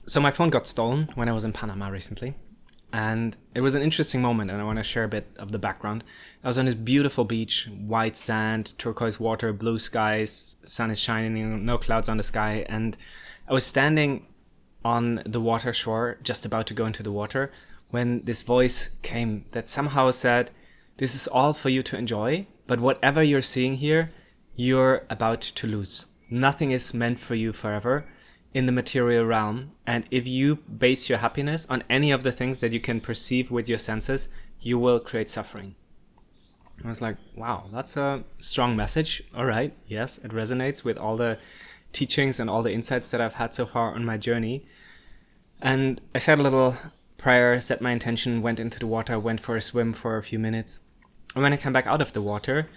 So my phone got stolen when I was in Panama recently. And it was an interesting moment, and I want to share a bit of the background. I was on this beautiful beach, white sand, turquoise water, blue skies, sun is shining, no clouds on the sky. And I was standing on the water shore, just about to go into the water, when this voice came that somehow said, "This is all for you to enjoy, but whatever you're seeing here, you're about to lose. Nothing is meant for you forever in the material realm. And if you base your happiness on any of the things that you can perceive with your senses, you will create suffering." I was like, wow, that's a strong message. All right. Yes, it resonates with all the teachings and all the insights that I've had so far on my journey. And I said a little prayer, set my intention, went into the water, went for a swim for a few minutes. And when I came back out of the water,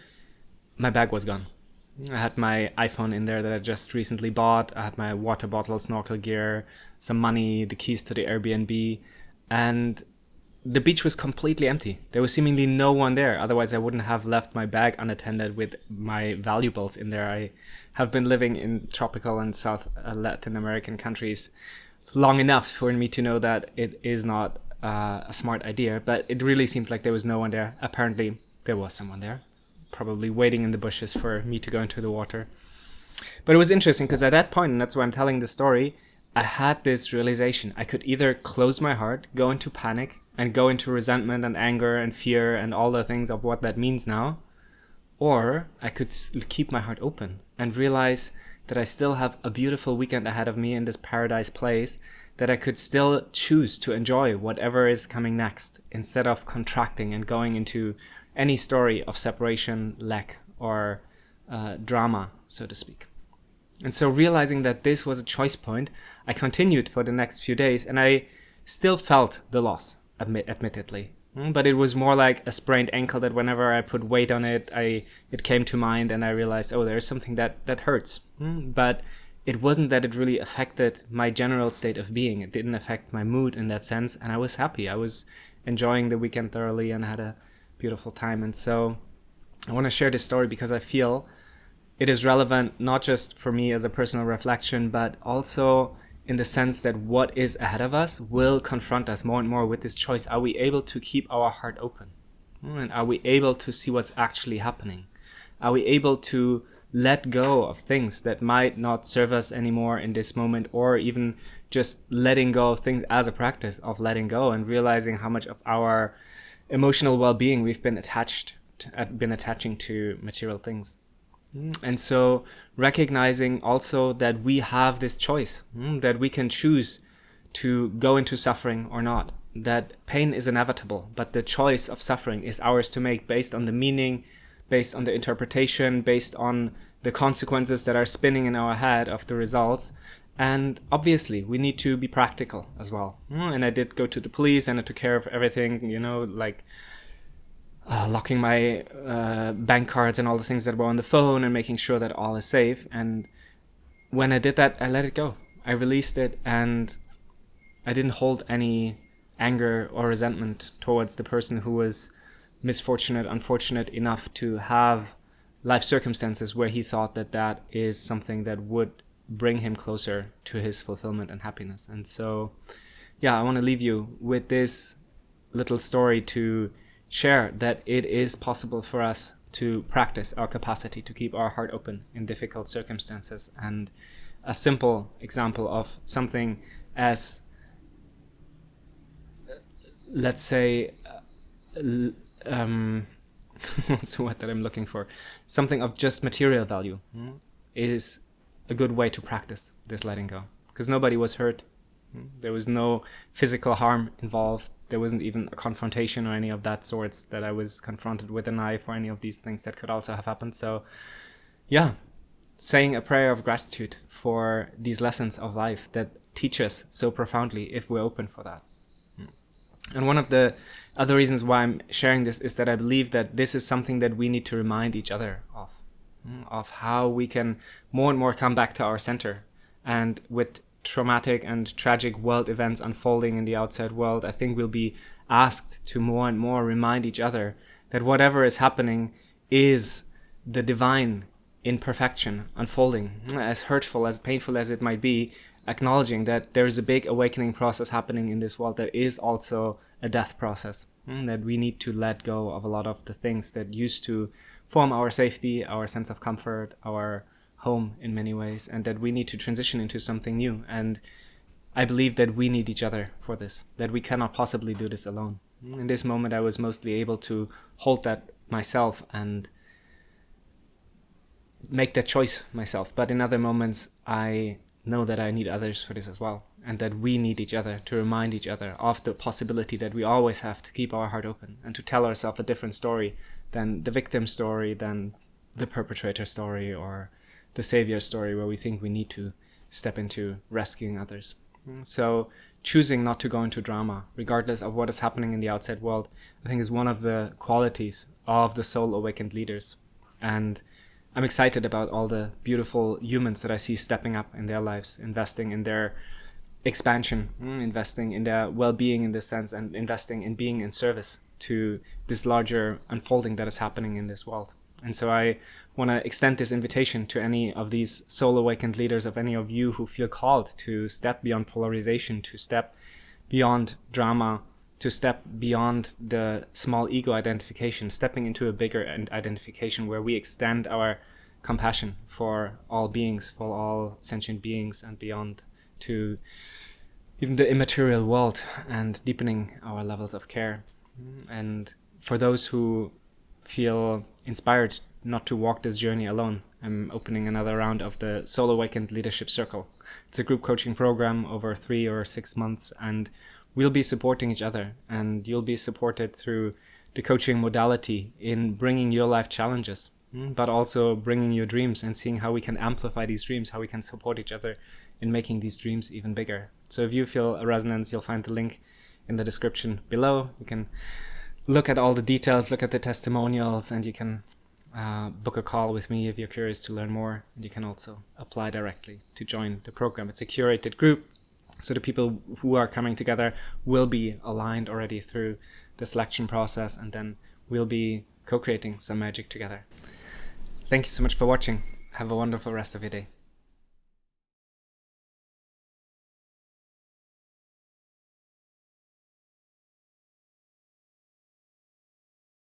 my bag was gone. I had my iPhone in there that I just recently bought. I had my water bottle, snorkel gear, some money, the keys to the Airbnb, and the beach was completely empty. There was seemingly no one there. Otherwise, I wouldn't have left my bag unattended with my valuables in there. I have been living in tropical and South Latin American countries long enough for me to know that it is not a smart idea, but it really seemed like there was no one there. Apparently, there was someone there, probably waiting in the bushes for me to go into the water. But it was interesting because at that point, and that's why I'm telling the story, I had this realization. I could either close my heart, go into panic, and go into resentment and anger and fear and all the things of what that means now, or I could keep my heart open and realize that I still have a beautiful weekend ahead of me in this paradise place, that I could still choose to enjoy whatever is coming next instead of contracting and going into any story of separation, lack, or drama, so to speak. And so realizing that this was a choice point, I continued for the next few days, and I still felt the loss, admittedly. But it was more like a sprained ankle that whenever I put weight on it, it came to mind, and I realized, oh, there's something that hurts. But it wasn't that it really affected my general state of being. It didn't affect my mood in that sense, and I was happy. I was enjoying the weekend thoroughly and had a beautiful time. And so I want to share this story because I feel it is relevant not just for me as a personal reflection, but also in the sense that what is ahead of us will confront us more and more with this choice. Are we able to keep our heart open? And are we able to see what's actually happening? Are we able to let go of things that might not serve us anymore in this moment, or even just letting go of things as a practice of letting go and realizing how much of our emotional well-being we've been attaching to material things. And so recognizing also that we have this choice, that we can choose to go into suffering or not, that pain is inevitable, but the choice of suffering is ours to make based on the meaning, based on the interpretation, based on the consequences that are spinning in our head of the results. And obviously we need to be practical as well. And I did go to the police and I took care of everything, like locking my bank cards and all the things that were on the phone and making sure that all is safe. And when I did that, I let it go. I released it, and I didn't hold any anger or resentment towards the person who was unfortunate enough to have life circumstances where he thought that is something that would bring him closer to his fulfillment and happiness. And so, I want to leave you with this little story to share that it is possible for us to practice our capacity to keep our heart open in difficult circumstances. And a simple example of something as, let's say, what's the word that I'm looking for? Something of just material value is a good way to practice this letting go. Because nobody was hurt. There was no physical harm involved. There wasn't even a confrontation or any of that sorts that I was confronted with a knife or any of these things that could also have happened. So, saying a prayer of gratitude for these lessons of life that teach us so profoundly if we're open for that. And one of the other reasons why I'm sharing this is that I believe that this is something that we need to remind each other of how we can more and more come back to our center. And with traumatic and tragic world events unfolding in the outside world, I think we'll be asked to more and more remind each other that whatever is happening is the divine imperfection unfolding, as hurtful, as painful as it might be, acknowledging that there is a big awakening process happening in this world that is also a death process, that we need to let go of a lot of the things that used to form our safety, our sense of comfort, our home in many ways, and that we need to transition into something new. And I believe that we need each other for this, that we cannot possibly do this alone. In this moment, I was mostly able to hold that myself and make that choice myself. But in other moments, I know that I need others for this as well, and that we need each other to remind each other of the possibility that we always have to keep our heart open and to tell ourselves a different story than the victim story, than the perpetrator story or the savior story, where we think we need to step into rescuing others. So choosing not to go into drama, regardless of what is happening in the outside world, I think is one of the qualities of the soul awakened leaders. And I'm excited about all the beautiful humans that I see stepping up in their lives, investing in their expansion, investing in their well-being in this sense, and investing in being in service to this larger unfolding that is happening in this world. And so I want to extend this invitation to any of these soul awakened leaders, of any of you who feel called to step beyond polarization, to step beyond drama, to step beyond the small ego identification, stepping into a bigger identification where we extend our compassion for all beings, for all sentient beings and beyond, to even the immaterial world, and deepening our levels of care. And for those who feel inspired not to walk this journey alone, I'm opening another round of the Soul Awakened Leadership Circle. It's a group coaching program over 3 or 6 months, and we'll be supporting each other, and you'll be supported through the coaching modality in bringing your life challenges, but also bringing your dreams and seeing how we can amplify these dreams, how we can support each other in making these dreams even bigger. So if you feel a resonance, you'll find the link in the description below. You can look at all the details, look at the testimonials, and you can book a call with me if you're curious to learn more. And you can also apply directly to join the program. It's a curated group, so the people who are coming together will be aligned already through the selection process, and then we'll be co-creating some magic together. Thank you so much for watching. Have a wonderful rest of your day.